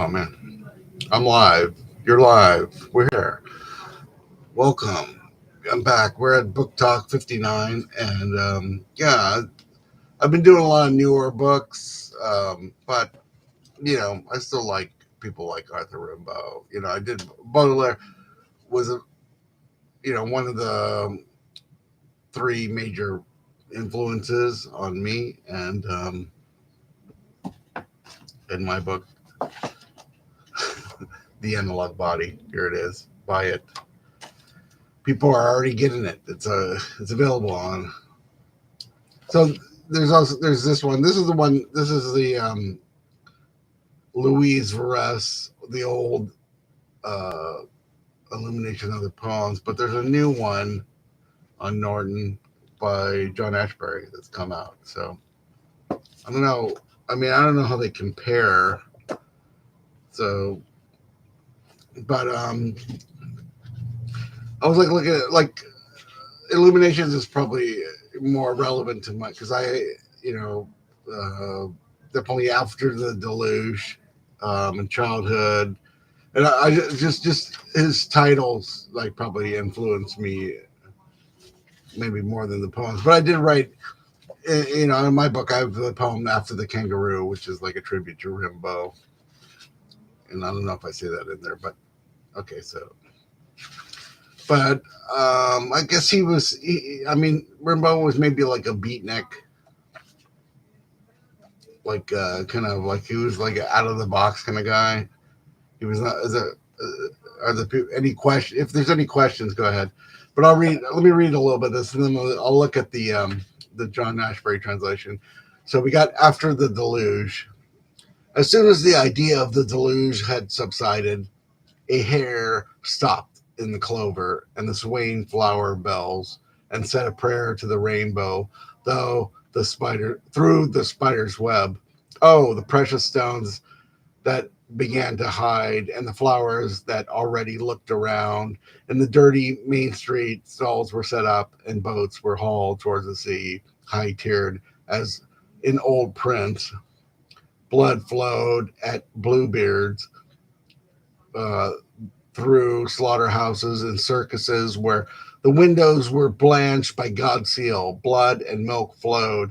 Oh man, I'm live. You're live. We're here. Welcome. I'm back. We're at Book Talk 59, and yeah, I've been doing a lot of newer books, but I still like people like Arthur Rimbaud. I did Baudelaire was one of the three major influences on me, and in my book, The Analog Body. Here it is. Buy it. People are already getting it. It's available on. So there's this one. This is the one. This is the Louise Verres, the old uh, Illumination of the poems. But there's a new one on Norton by John Ashbery that's come out. So I don't know. I mean, I don't know how they compare. So, but I was like looking at Illuminations is probably more relevant to my because you know uh, definitely after the deluge and childhood, and I just his titles like probably influenced me maybe more than the poems. But I did write, in my book I have the poem After the Kangaroo, which is like a tribute to Rimbaud, and I don't know if I say that in there, but okay, so. But I guess I mean, Rimbaud was maybe like a beatnik, like kind of like he was like an out of the box kind of guy. He was not. Are the any question? If there's any questions, go ahead. But I'll read. Let me read a little bit of this, and then I'll look at the John Ashbery translation. So we got After the Deluge. As soon as the idea of the deluge had subsided, a hare stopped in the clover and the swaying flower bells and said a prayer to the rainbow, though the spider through the spider's web. Oh, the precious stones that began to hide, and the flowers that already looked around, and the dirty Main Street stalls were set up, and boats were hauled towards the sea, high tiered as in old prints. Blood flowed at Bluebeard's uh, through slaughterhouses and circuses where the windows were blanched by God's seal. Blood and milk flowed.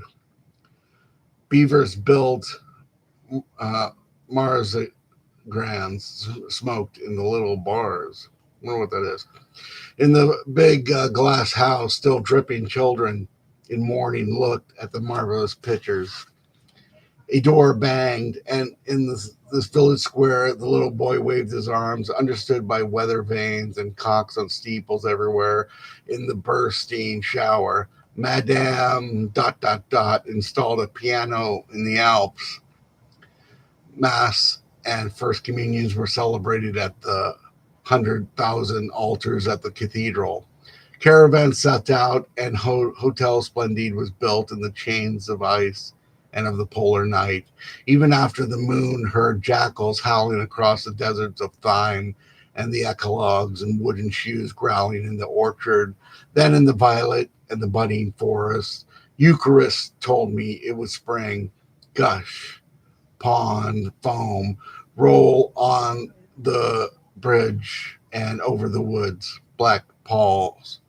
Beavers built uh, marzigrams smoked in the little bars. I wonder what that is. In the big glass house, still dripping children in mourning looked at the marvelous pictures. A door banged, and in this village square, the little boy waved his arms, understood by weather vanes and cocks on steeples everywhere. In the bursting shower, Madame dot dot dot installed a piano in the Alps. Mass and First Communions were celebrated at the 100,000 altars at the cathedral. Caravans set out, and Hotel Splendide was built in the chains of ice and of the polar night. Even after the moon heard jackals howling across the deserts of thyme, and the ecologues in wooden shoes growling in the orchard, then in the violet and the budding forest. Eucharist told me it was spring. Gush, pond, foam, roll on the bridge and over the woods. Black palls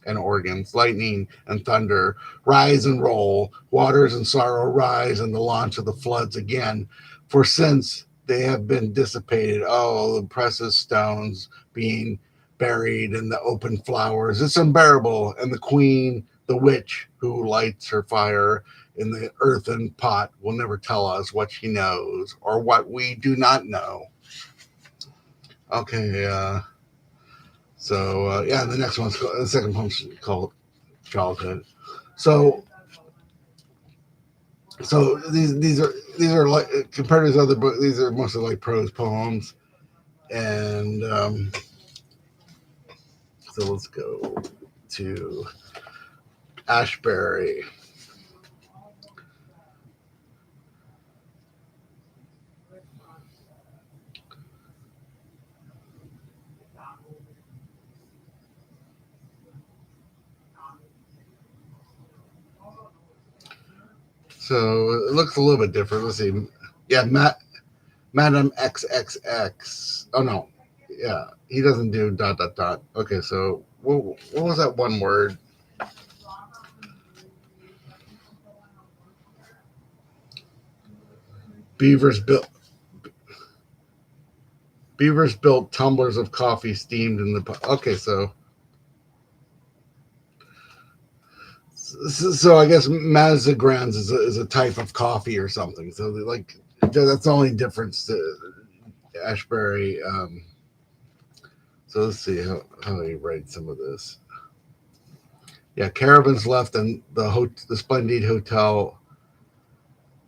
and organs, lightning and thunder, rise and roll, waters and sorrow rise, and the launch of the floods again. For since they have been dissipated, oh, the precious stones being buried in the open flowers, it's unbearable. And the queen, the witch who lights her fire in the earthen pot, will never tell us what she knows or what we do not know. Okay, yeah, the second poem's called Childhood. So these are like compared to his other books, these are mostly like prose poems, and so let's go to Ashbery. So it looks a little bit different. Let's see. Yeah, Madam XXX. Oh no, yeah, he doesn't do dot dot dot. Okay, so what was that one word? Beavers built Beavers built tumblers of coffee steamed in the. Okay, so I guess Mazagrans is a type of coffee or something. So like that's the only difference to Ashbury. So let's see how he writes some of this. Yeah, caravans left, and the Splendid Hotel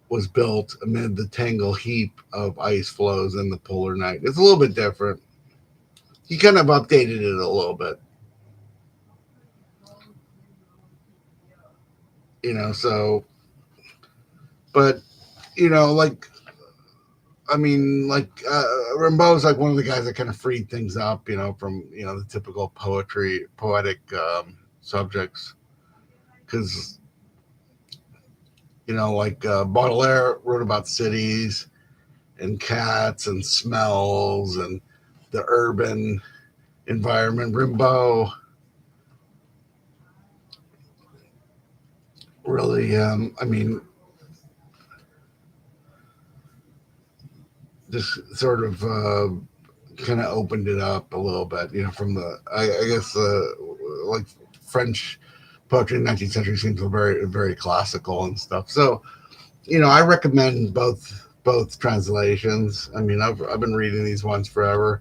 was built amid the tangle heap of ice floes in the polar night. It's a little bit different. He kind of updated it a little bit, So, but like I mean, like Rimbaud's like one of the guys that kind of freed things up, from the typical poetic subjects, because like Baudelaire wrote about cities and cats and smells and the urban environment. Rimbaud really, I mean, just sort of kind of opened it up a little bit, from I guess like French poetry in the 19th century seems very, very classical and stuff. So, I recommend both translations. I mean, I've been reading these ones forever,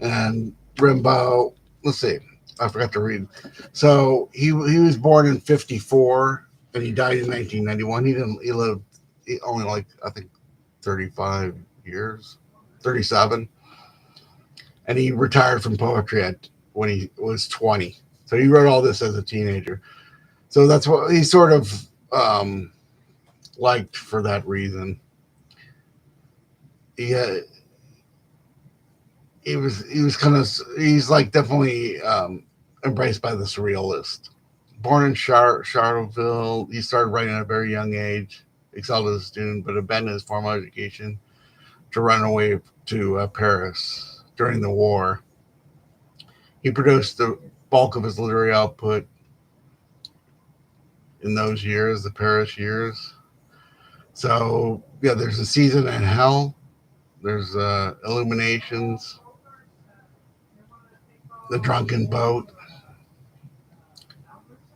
and Rimbaud. Let's see, I forgot to read. So he was born in '54 and he died in 1991. He lived only like I think 35 years, 37, and he retired from poetry when he was 20. So he wrote all this as a teenager. So that's what he sort of liked for that reason. He he was kind of he's like definitely embraced by the surrealist. Born in Charleville, he started writing at a very young age. Excelled as a student, but abandoned his formal education to run away to Paris during the war. He produced the bulk of his literary output in those years, the Paris years. So yeah, there's a season in hell. There's Illuminations, the drunken boat.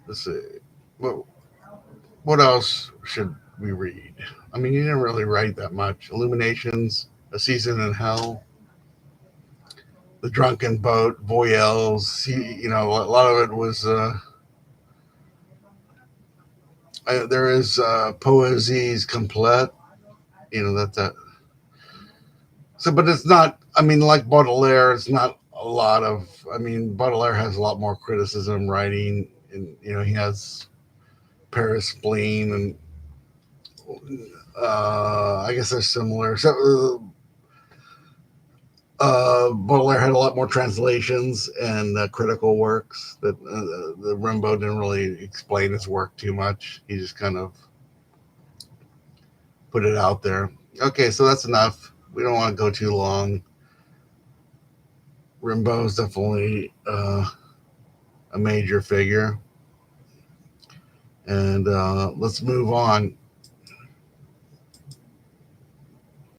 Let's see. What what else should we read? I mean, he didn't really write that much. Illuminations, a season in hell, the drunken boat, voyelles. A lot of it was. There is poesies complete. That's that. So, but it's not. I mean, like Baudelaire, it's not a lot of. I mean, Baudelaire has a lot more criticism writing, and he has Paris spleen, and I guess they're similar. So, Baudelaire had a lot more translations and critical works that the Rimbaud didn't really explain his work too much. He just kind of put it out there. Okay, so that's enough. We don't want to go too long. Rimbaud is definitely a major figure. And let's move on.